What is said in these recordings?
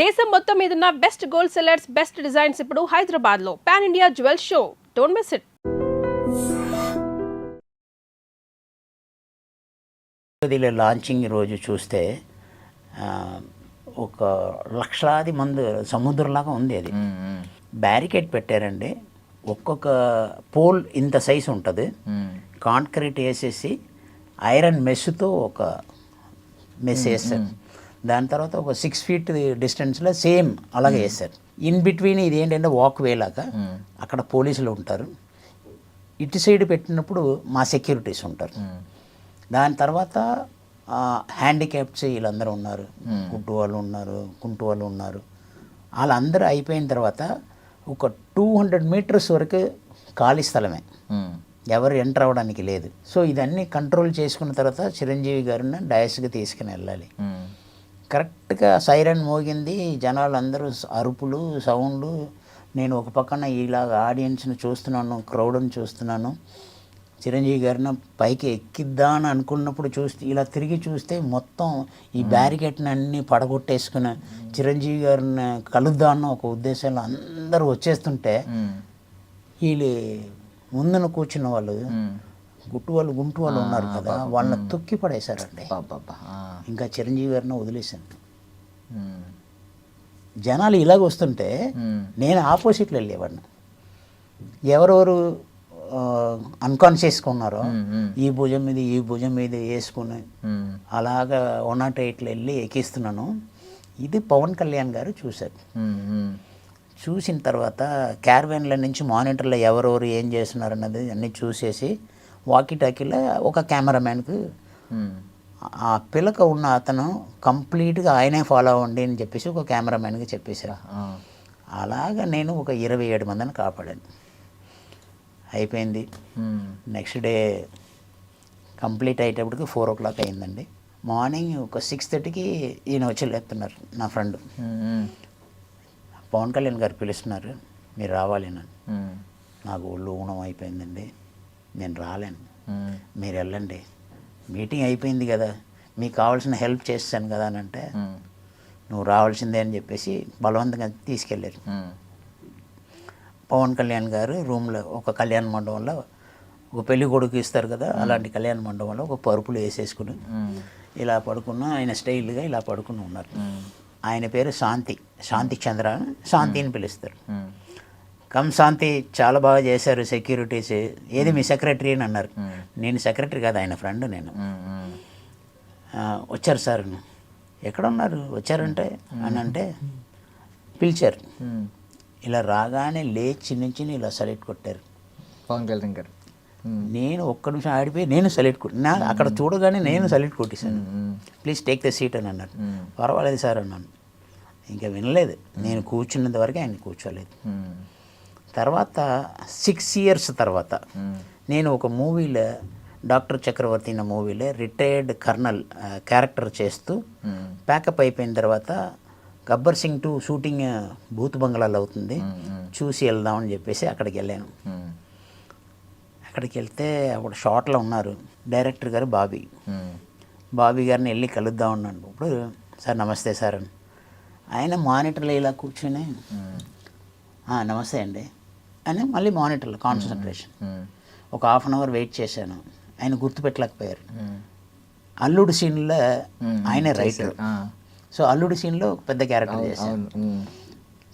దేశం మొత్తం మీదున్న best gold sellers, best designs ఇప్పుడు హైదరాబాద్ లో pan India jewel show. Don't miss it. Launching రోజు చూస్తే ఒక లక్షలాది మంది సముద్రంలాగా ఉంది. అది బ్యారికేడ్ పెట్టారండి. ఒక్కొక్క పోల్ ఇంత సైజు ఉంటుంది. కాంక్రీట్ వేసేసి ఐరన్ మెస్తో ఒక మెస్ వేస్తారు. దాని తర్వాత ఒక 6 feet డిస్టెన్స్లో సేమ్ అలాగే వేస్తారు. ఇన్ బిట్వీన్ ఇది ఏంటంటే వాక్ వే లాగా. అక్కడ పోలీసులు ఉంటారు. ఇటు సైడ్ పెట్టినప్పుడు మా సెక్యూరిటీస్ ఉంటారు. దాని తర్వాత హ్యాండిక్యాప్స్ వీళ్ళందరూ ఉన్నారు. గుడ్డు వాళ్ళు ఉన్నారు, కుంటు వాళ్ళు ఉన్నారు. వాళ్ళందరూ అయిపోయిన తర్వాత ఒక 200 meters వరకు ఖాళీ స్థలమే, ఎవరు ఎంటర్ అవ్వడానికి లేదు. సో ఇదన్నీ కంట్రోల్ చేసుకున్న తర్వాత చిరంజీవి గారిని డయాస్కి తీసుకుని వెళ్ళాలి. కరెక్ట్గా సైరన్ మోగింది. జనాలు అందరూ అరుపులు, సౌండ్. నేను ఒక పక్కన ఇలాగ ఆడియన్స్ని చూస్తున్నాను, క్రౌడ్ని చూస్తున్నాను. చిరంజీవి గారిని పైకి ఎక్కిద్దామని అనుకున్నప్పుడు చూస్తే ఇలా తిరిగి చూస్తే మొత్తం ఈ బ్యారికేడ్ని అన్నీ పడగొట్టేసుకుని చిరంజీవి గారిని కలుద్దామన్న ఒక ఉద్దేశంలో అందరూ వచ్చేస్తుంటే వీళ్ళు ముందున కూర్చున్న వాళ్ళు గుంటు వాళ్ళు ఉన్నారు కదా, వాళ్ళని తొక్కి పడేశారండి. ఇంకా చిరంజీవి గారిని వదిలేశాను. జనాలు ఇలాగ వస్తుంటే నేను ఆపోజిట్లో వెళ్ళేవాడిని. ఎవరెవరు అన్కాన్షియస్గా ఉన్నారో ఈ భుజం మీద వేసుకుని అలాగా 108లో వెళ్ళి ఎక్కిస్తున్నాను. ఇది పవన్ కళ్యాణ్ గారు చూశారు. చూసిన తర్వాత క్యారవాన్ల నుంచి మానిటర్లో ఎవరెవరు ఏం చేస్తున్నారు అన్నది అన్నీ చూసేసి వాకీ టాకీలో ఒక కెమెరామ్యాన్కు ఆ పిలక ఉన్న అతను కంప్లీట్గా ఆయనే ఫాలో అవ్వండి అని చెప్పేసి ఒక కెమెరామ్యాన్కి చెప్పేశారు. అలాగా నేను ఒక 27 మందిని కాపాడాను. అయిపోయింది. నెక్స్ట్ డే కంప్లీట్ అయ్యేటప్పటికి 4 o'clock అయిందండి. మార్నింగ్ ఒక 6:30కి ఈయన వచ్చి లేపుతున్నారు, నా ఫ్రెండ్. పవన్ కళ్యాణ్ గారు పిలుస్తున్నారు, మీరు రావాలి నన్ను. నాకు ఒళ్ళు ఊనం అయిపోయిందండి, నేను రాలేను, మీరు వెళ్ళండి, మీటింగ్ అయిపోయింది కదా, మీకు కావాల్సిన హెల్ప్ చేస్తాను కదా అని అంటే, నువ్వు రావాల్సిందే అని చెప్పేసి బలవంతంగా తీసుకెళ్ళారు. పవన్ కళ్యాణ్ గారు రూమ్లో ఒక కళ్యాణ మండపంలో ఒక పెళ్లి కొడుకు ఇస్తారు కదా, అలాంటి కళ్యాణ మండపంలో ఒక పరుపులు వేసేసుకుని ఇలా పడుకున్న ఆయన స్టైల్గా ఇలా పడుకుని ఉన్నారు. ఆయన పేరు శాంతి చంద్ర, శాంతిని పిలుస్తారు. శాంతి చాలా బాగా చేశారు సెక్యూరిటీస్, ఏది మీ సెక్రటరీ అని అన్నారు. నేను సెక్రటరీ కాదు, ఆయన ఫ్రెండ్ నేను. వచ్చారు సార్, ఎక్కడ ఉన్నారు వచ్చారంటే అని అంటే పిలిచారు. ఇలా రాగానే లేచి నుంచి ఇలా సల్యూట్ కొట్టారు పవన్ కళ్యాణ్ గారు. నేను ఒక్క నిమిషం ఆడిపోయి నేను సల్యూట్ కొట్టినా, అక్కడ చూడగానే నేను సల్యూట్ కొట్టేశాను. ప్లీజ్ టేక్ ద సీట్ అని అన్నారు. పర్వాలేదు సార్ అన్నాను. ఇంకా వినలేదు, నేను కూర్చున్నంత వరకు ఆయన కూర్చోలేదు. తర్వాత 6 years తర్వాత నేను ఒక మూవీలో, డాక్టర్ చక్రవర్తి అన్న మూవీలో రిటైర్డ్ కర్నల్ క్యారెక్టర్ చేస్తూ ప్యాకప్ అయిపోయిన తర్వాత గబ్బర్ సింగ్ 2 షూటింగ్ భూత్ బంగ్లాలో అవుతుంది, చూసి వెళ్దామని చెప్పేసి అక్కడికి వెళ్ళాను. అక్కడికి వెళ్తే అప్పుడు షాట్లో ఉన్నారు డైరెక్టర్ గారు బాబీ గారిని వెళ్ళి కలుద్దాం అన్నాను. ఇప్పుడు సార్ నమస్తే సార్ అని ఆయన మానిటర్లో ఇలా కూర్చొని నమస్తే అండి అని మళ్ళీ మానిటర్లో కాన్సన్ట్రేషన్. ఒక 1/2 hour వెయిట్ చేశాను, ఆయన గుర్తుపెట్టలేకపోయారు. అల్లుడు సీన్లో ఆయనే రైటర్. సో అల్లుడి సీన్లో ఒక పెద్ద క్యారెక్టర్ చేశాను.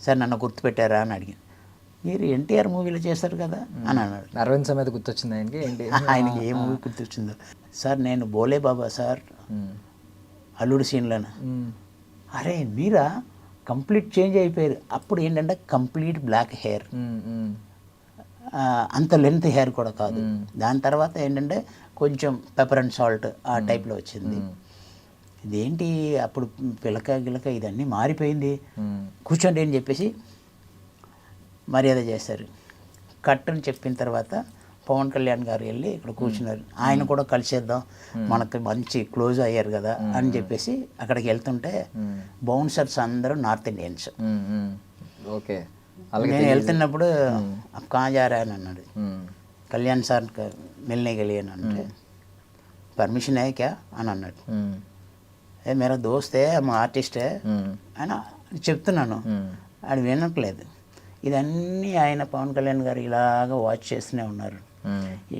సార్ నన్ను గుర్తుపెట్టారా అని అడిగాను. మీరు ఎన్టీఆర్ మూవీలో చేస్తారు కదా అని అన్నాడు. అరవింద్ సమేత గుర్తొచ్చింది ఆయనకి. ఆయనకి ఏ మూవీ గుర్తొచ్చిందో. సార్ నేను బోలే బాబా సార్ అల్లుడి సీన్లోనే. అరే మీరా, కంప్లీట్ చేంజ్ అయిపోయారు. అప్పుడు ఏంటంటే కంప్లీట్ బ్లాక్ హెయిర్, అంత లెంత్ హెయిర్ కూడా కాదు. దాని తర్వాత ఏంటంటే కొంచెం పెప్పర్ అండ్ సాల్ట్ ఆ టైప్లో వచ్చింది. ఇదేంటి అప్పుడు గిలక ఇదన్నీ మారిపోయింది, కూర్చోండి అని చెప్పేసి మర్యాద చేశారు. కట్ అని చెప్పిన తర్వాత పవన్ కళ్యాణ్ గారు వెళ్ళి ఇక్కడ కూర్చున్నారు. ఆయన కూడా కలిసేద్దాం, మనకు మంచి క్లోజ్ అయ్యారు కదా అని చెప్పేసి అక్కడికి వెళ్తుంటే బౌన్సర్స్ అందరూ నార్త్ ఇండియన్స్. ఓకే, నేను వెళ్తున్నప్పుడు కहाँ जा रहा है అని అన్నాడు. కళ్యాణ్ సార్ మిల్నే గలియన్ అంటే పర్మిషన్ है क्या అని అన్నాడు. ఏ మేరా దోస్త్ హై, हम आर्टिस्ट है ना, చెప్తున్నాను, అది వినట్లేదు. ఇదన్నీ ఆయన పవన్ కళ్యాణ్ గారు ఇలాగ వాచ్ చేస్తూనే ఉన్నారు.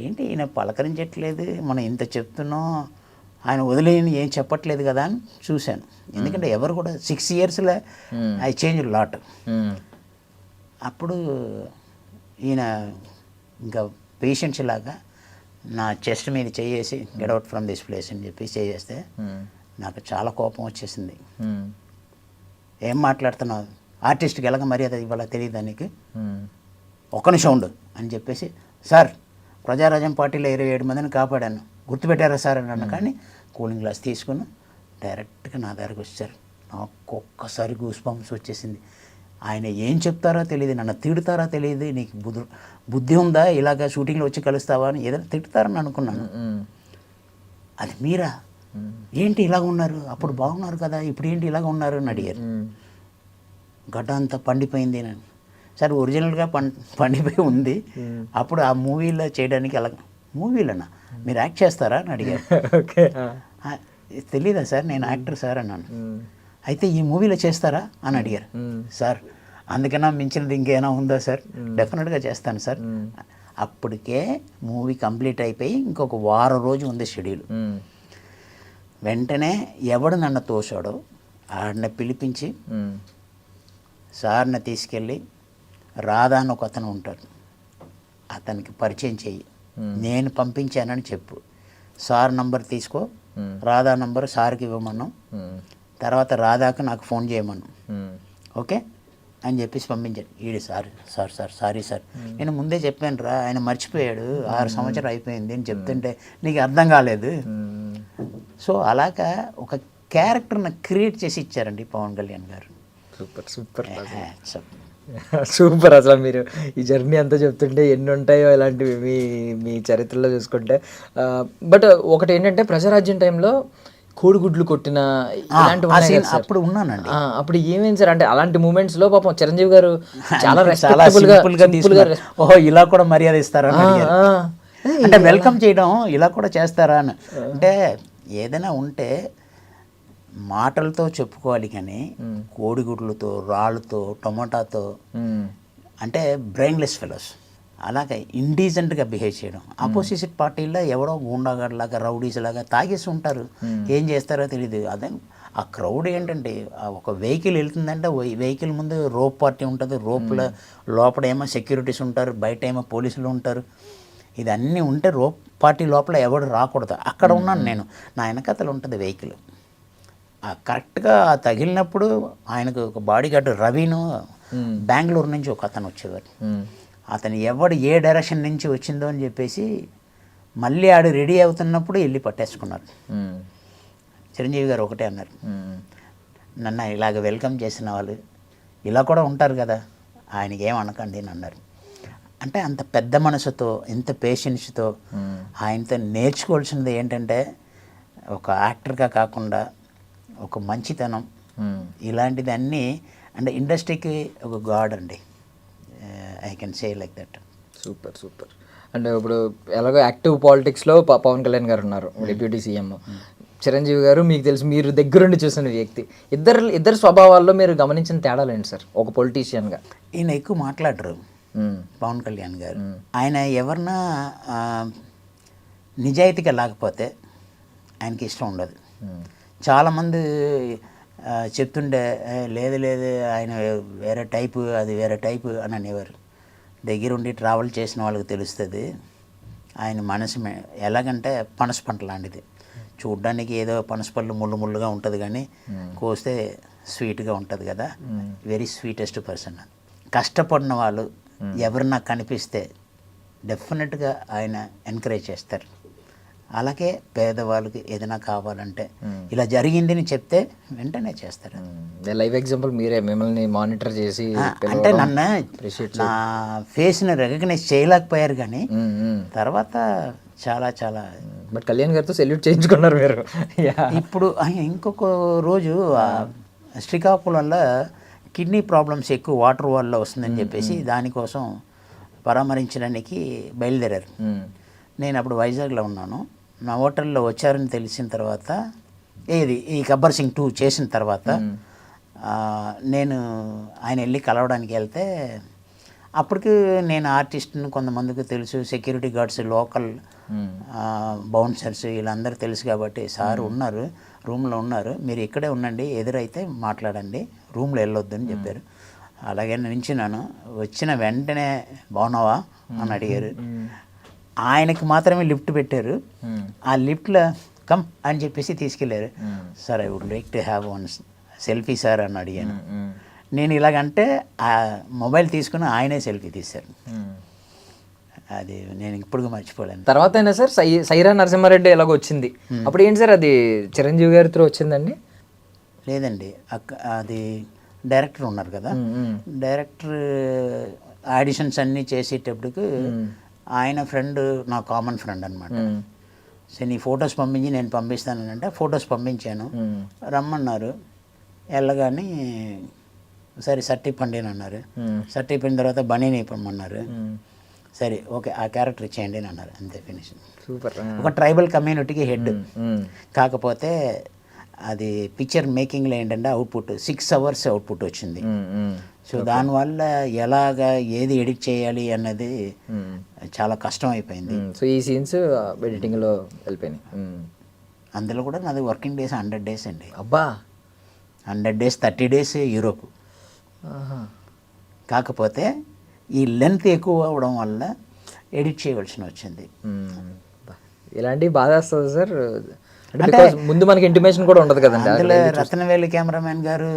ఏంటి ఈయన పలకరించట్లేదు, మనం ఇంత చెప్తున్నాం, ఆయన వదిలేని ఏం చెప్పట్లేదు కదా అని చూశాను. ఎందుకంటే ఎవరు కూడా 6 yearsలో ఐ చేంజ్ లాట్. అప్పుడు ఈయన ఇంకా పేషెంట్స్ లాగా నా చెస్ట్ మీద చేసి get out from this place అని చెప్పి చేస్తే నాకు చాలా కోపం వచ్చేసింది. ఏం మాట్లాడుతున్నావు, ఆర్టిస్ట్కి ఎలాగ మర్యాద ఇవ్వాలో తెలియదు దానికి, ఒక్క నిమిషం ఉండు అని చెప్పేసి, సార్ ప్రజారాజ్యం పార్టీలో 27 మందిని కాపాడాను, గుర్తుపెట్టారా సార్ అని అన్న. కానీ కూలింగ్ గ్లాస్ తీసుకుని డైరెక్ట్గా నా దగ్గరకు వచ్చారు. నాకు ఒక్కసారి గూస్ బంప్స్ వచ్చేసింది. ఆయన ఏం చెప్తారో తెలియదు, నన్ను తిడతారో తెలియదు, నీకు బుద్ధి ఉందా, ఇలాగ షూటింగ్లో వచ్చి కలుస్తావా అని ఏదైనా తిడతారని అనుకున్నాను. అది మీరా, ఏంటి ఇలాగ ఉన్నారు, అప్పుడు బాగున్నారు కదా, ఇప్పుడు ఏంటి ఇలాగ ఉన్నారు అని అడిగారు. గడ్డ అంతా పండిపోయింది అని. సరే ఒరిజినల్గా పండిపోయి ఉంది, అప్పుడు ఆ మూవీలో చేయడానికి అలా. మూవీలోనా మీరు యాక్ట్ చేస్తారా అని అడిగారు. తెలీదా సార్, నేను యాక్టర్ సార్ అన్నాను. అయితే ఈ మూవీలో చేస్తారా అని అడిగారు. సార్ అందుకన్నా మించినది ఇంకేమైనా ఉందా సార్, డెఫినెట్గా చేస్తాను సార్. అప్పటికే మూవీ కంప్లీట్ అయిపోయి ఇంకొక వారం రోజు ఉంది షెడ్యూల్. వెంటనే ఎవడు నన్ను తోశాడో ఆడిని పిలిపించి, సార్ని తీసుకెళ్ళి రాధా అని ఒక అతను ఉంటాడు, అతనికి పరిచయం చెయ్యి, నేను పంపించానని చెప్పు, సార్ నంబర్ తీసుకో, రాధా నంబర్ సార్కి ఇవ్వమన్నాం, తర్వాత రాధాకు నాకు ఫోన్ చేయమను, ఓకే అని చెప్పేసి పంపించాడు. ఈడు sir sir sir sorry sir, నేను ముందే చెప్పాను రా, ఆయన మర్చిపోయాడు, 6 సంవత్సరాలు అయిపోయింది అని చెప్తుంటే నీకు అర్థం కాలేదు. సో అలాగా ఒక క్యారెక్టర్ని క్రియేట్ చేసి ఇచ్చారండి పవన్ కళ్యాణ్ గారు. Super super super. అసలు మీరు ఈ జర్నీ అంతా చెప్తుంటే ఎన్ని ఉంటాయో ఇలాంటివి మీ చరిత్రలో చూసుకుంటే. బట్ ఒకటి ఏంటంటే ప్రజారాజ్యం టైంలో కోడిగుడ్లు కొట్టిన ఇలాంటివి అప్పుడు ఉన్నానండి. అప్పుడు ఏమైంది సార్ అంటే అలాంటి మూమెంట్స్ లో పాపం చిరంజీవి గారు చాలా ఓహో ఇలా కూడా మర్యాద ఇస్తారా అంటే, వెల్కమ్ చేయడం ఇలా కూడా చేస్తారా అని. అంటే ఏదైనా ఉంటే మాటలతో చెప్పుకోవాలి, కానీ కోడిగుడ్లతో, రాళ్ళతో, టొమాటోతో అంటే బ్రెయిన్లెస్ ఫెలోస్ అలాగే ఇండీసెంట్గా బిహేవ్ చేయడం. ఆపోజిట్ పార్టీలో ఎవరో గూండాగాడ్లాగా, రౌడీస్ లాగా తాగేసి ఉంటారు, ఏం చేస్తారో తెలియదు. అదే ఆ క్రౌడ్ ఏంటంటే, ఒక వెహికల్ వెళ్తుందంటే వెహికల్ ముందు రోప్ పార్టీ ఉంటుంది, రోప్ల లోపల ఏమో సెక్యూరిటీస్ ఉంటారు, బయట ఏమో పోలీసులు ఉంటారు. ఇదన్నీ ఉంటే రోప్ పార్టీ లోపల ఎవడు రాకూడదు. అక్కడ ఉన్నాను నేను, నా వెనకతలు ఉంటుంది వెహికల్. కరెక్ట్గా తగిలినప్పుడు ఆయనకు ఒక బాడీ గార్డు రవిను బెంగళూరు నుంచి ఒక అతను వచ్చేవారు. అతను ఎవడు ఏ డైరెక్షన్ నుంచి వచ్చిందో అని చెప్పేసి మళ్ళీ ఆడు రెడీ అవుతున్నప్పుడు వెళ్ళి పట్టేసుకున్నారు. చిరంజీవి గారు ఒకటే అన్నారు, నన్ను ఇలాగ వెల్కమ్ చేసిన వాళ్ళు ఇలా కూడా ఉంటారు కదా, ఆయనకి ఏం అనకండి అని అన్నారు. అంటే అంత పెద్ద మనసుతో, ఇంత పేషెన్స్తో ఆయనతో నేర్చుకోవాల్సింది ఏంటంటే, ఒక యాక్టర్గా కాకుండా ఒక మంచితనం, ఇలాంటిది అన్నీ. అంటే ఇండస్ట్రీకి ఒక గాడ్ అండి, I can say like that. Super super. అంటే ఇప్పుడు ఎలాగో యాక్టివ్ పాలిటిక్స్లో పవన్ కళ్యాణ్ గారు ఉన్నారు, డిప్యూటీ సీఎం. చిరంజీవి గారు మీకు తెలుసు, మీరు దగ్గరుండి చూసిన వ్యక్తి. ఇద్దరు స్వభావాల్లో మీరు గమనించిన తేడాలు ఏంటి సార్ ఒక పొలిటీషియన్గా? ఈయన ఎక్కువ మాట్లాడరు పవన్ కళ్యాణ్ గారు. ఆయన ఎవరన్నా నిజాయితీగా లేకపోతే ఆయనకి ఇష్టం ఉండదు. చాలామంది చెప్తుండే లేదు లేదు ఆయన వేరే టైపు, అది వేరే టైపు అని అనేవారు. దగ్గరుండి ట్రావెల్ చేసిన వాళ్ళకి తెలుస్తుంది ఆయన మనసు ఎలాగంటే పనస పంట లాంటిది. చూడ్డానికి ఏదో పనస పళ్ళు ముళ్ళు ముళ్ళుగా ఉంటుంది, కానీ కోస్తే స్వీట్గా ఉంటుంది కదా. Very sweetest person. కష్టపడిన వాళ్ళు ఎవరన్నా కనిపిస్తే డెఫినెట్గా ఆయన ఎంకరేజ్ చేస్తారు. అలాగే పేదవాళ్ళకి ఏదైనా కావాలంటే ఇలా జరిగిందని చెప్తే వెంటనే చేస్తారు. లైవ్ ఎగ్జాంపుల్ మీరే, మిమ్మల్ని మానిటర్ చేసి అంటే నన్ను నా ఫేస్ని రికగ్నైజ్ చేయలేకపోయారు, కానీ తర్వాత చాలా చాలా. బట్ కళ్యాణ్ గారితో సెల్యూట్ చేయించుకున్నారు మీరు. ఇప్పుడు ఇంకొక రోజు శ్రీకాకుళంలో కిడ్నీ ప్రాబ్లమ్స్ ఎక్కువ వాటర్ వల్ల వస్తుందని చెప్పేసి దానికోసం పరామర్శించడానికి బయలుదేరారు. నేను అప్పుడు వైజాగ్లో ఉన్నాను. నా హోటల్లో వచ్చారని తెలిసిన తర్వాత, ఈ గబ్బర్ సింగ్ 2 చేసిన తర్వాత నేను ఆయన వెళ్ళి కలవడానికి వెళ్తే అప్పటికి నేను ఆర్టిస్ట్ని కొంతమందికి తెలుసు, సెక్యూరిటీ గార్డ్స్, లోకల్ బౌన్సర్స్ వీళ్ళందరూ తెలుసు కాబట్టి సార్ ఉన్నారు, రూమ్లో ఉన్నారు, మీరు ఇక్కడే ఉండండి, ఎదురైతే మాట్లాడండి, రూమ్లో వెళ్ళొద్దని చెప్పారు. అలాగే నించున్నాను. వచ్చిన వెంటనే బాగున్నావా అని అడిగారు. ఆయనకి మాత్రమే లిఫ్ట్ పెట్టారు. ఆ లిఫ్ట్లో కమ్ అని చెప్పేసి తీసుకెళ్ళారు. Sir I would like to have one selfie sir అని అడిగాను. నేను ఇలాగంటే ఆ మొబైల్ తీసుకుని ఆయనే సెల్ఫీ తీశారు. అది నేను ఇప్పుడు మర్చిపోలేను. తర్వాత అయినా సార్ సైరా నరసింహారెడ్డి ఎలాగో వచ్చింది, అప్పుడు ఏంటి సార్ అది చిరంజీవి గారి త్రూ వచ్చిందండి? లేదండి, అది డైరెక్టర్ ఉన్నారు కదా, డైరెక్టర్ ఆడిషన్స్ అన్నీ చేసేటప్పటికి ఆయన ఫ్రెండ్, నా కామన్ ఫ్రెండ్ అనమాట. సో నీ ఫొటోస్ పంపించి నేను పంపిస్తానంటే ఫొటోస్ పంపించాను. రమ్మన్నారు. వెళ్ళగానే సరే సర్టిఫండి అని అన్నారు. సర్టిఫైన తర్వాత బనీని ఇప్పమన్నారు. సరే ఓకే ఆ క్యారెక్టర్ ఇచ్చేయండి అని అన్నారు. అంతే ఫినిష్. సూపర్. ఒక ట్రైబల్ కమ్యూనిటీకి హెడ్. కాకపోతే అది పిక్చర్ మేకింగ్లో ఏంటంటే అవుట్పుట్ 6 hours అవుట్పుట్ వచ్చింది. సో దానివల్ల ఎలాగా ఏది ఎడిట్ చేయాలి అన్నది చాలా కష్టం అయిపోయింది. సో ఈ సీన్స్ ఎడిటింగ్లో వెళ్ళిపోయినాయి. అందులో కూడా నాది వర్కింగ్ డేస్ 100 days అండి. అబ్బా, 100 days 30 days యూరోప్. కాకపోతే ఈ లెంత్ ఎక్కువ అవడం వల్ల ఎడిట్ చేయవలసి వచ్చింది. ఇలాంటివి బాధ వస్తుంది సార్. అంటే ముందు మనకి ఇంటిమేషన్ కూడా ఉండదు కదండి. అందులో రత్నవేలి కెమెరామెన్ గారు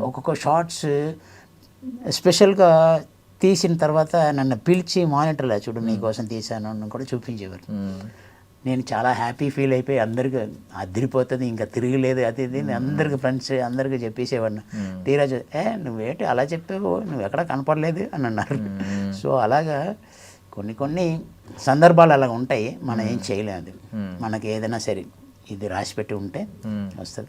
ఒక్కొక్క షార్ట్స్ స్పెషల్గా తీసిన తర్వాత నన్ను పిలిచి మానిటర్లో చూడు నీకోసం తీశాను అని కూడా చూపించేవారు. నేను చాలా హ్యాపీ ఫీల్ అయిపోయి అందరికి అదిరిపోతుంది, ఇంకా తిరగలేదు అది ఇది అందరికి ఫ్రెండ్స్ అందరికీ చెప్పేసేవాడిని. తీరా నువ్వేంటి అలా చెప్పావు, నువ్వు ఎక్కడ కనపడలేదు అని అన్నారు. సో అలాగా కొన్ని సందర్భాలు అలా ఉంటాయి, మనం ఏం చేయలేదు. మనకి ఏదైనా సరే ఇది రాసిపెట్టి ఉంటే వస్తుంది.